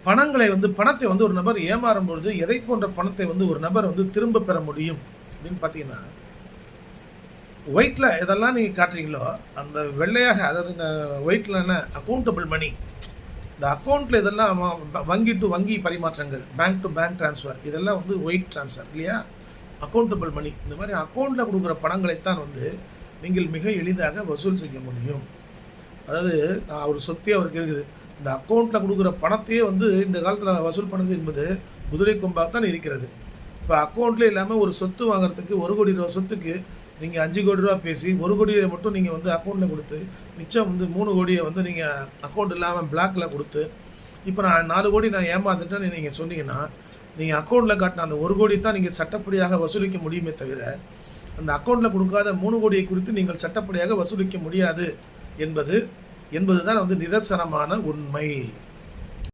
பணங்களை பணத்தை ஒரு நபர் ஏமாறும் பொழுது எதை போன்ற பணத்தை ஒரு நபர் திரும்ப பெற முடியும் அப்படின்னு பார்த்தீங்கன்னா, ஒயிட்டில் எதெல்லாம் நீங்கள் காட்டுறீங்களோ அந்த வெள்ளையாக, அதாவது ஒயிட்டில் என்ன அக்கௌண்டபிள் மணி, இந்த அக்கௌண்ட்டில் இதெல்லாம் வங்கி டு வங்கி பரிமாற்றங்கள், பேங்க் டு பேங்க் ட்ரான்ஸ்ஃபர், இதெல்லாம் ஒயிட் ட்ரான்ஸ்ஃபர் இல்லையா, அக்கௌண்டபிள் மணி. இந்த மாதிரி அக்கௌண்ட்டில் கொடுக்குற பணங்களைத்தான் நீங்கள் மிக எளிதாக வசூல் செய்ய முடியும். அதாவது நான் ஒரு சொத்தே அவருக்கு இருக்குது, இந்த அக்கௌண்ட்டில் கொடுக்குற பணத்தையே இந்த காலத்தில் வசூல் பண்ணுறது என்பது குதிரை கொம்பாக தான் இருக்கிறது. இப்போ அக்கௌண்ட்லேயே இல்லாமல் ஒரு சொத்து வாங்குறதுக்கு 1 கோடி ரூபா சொத்துக்கு நீங்கள் 5 கோடி ரூபா பேசி 1 கோடியை மட்டும் நீங்கள் அக்கௌண்ட்டில் கொடுத்து மிச்சம் 3 கோடியை நீங்கள் அக்கௌண்ட் இல்லாமல் பிளாக்கில் கொடுத்து, இப்போ நான் 4 கோடி நான் ஏமாந்துட்டேன்னு நீங்கள் சொன்னீங்கன்னா, நீங்கள் அக்கௌண்ட்டில் காட்டின அந்த 1 கோடி தான் நீங்கள் சட்டப்படியாக வசூலிக்க முடியுமே தவிர, அந்த அக்கௌண்ட்டில் கொடுக்காத 3 கோடியை குறித்து நீங்கள் சட்டப்படியாக வசூலிக்க முடியாது என்பது தான் நிதர்சனமான உண்மை.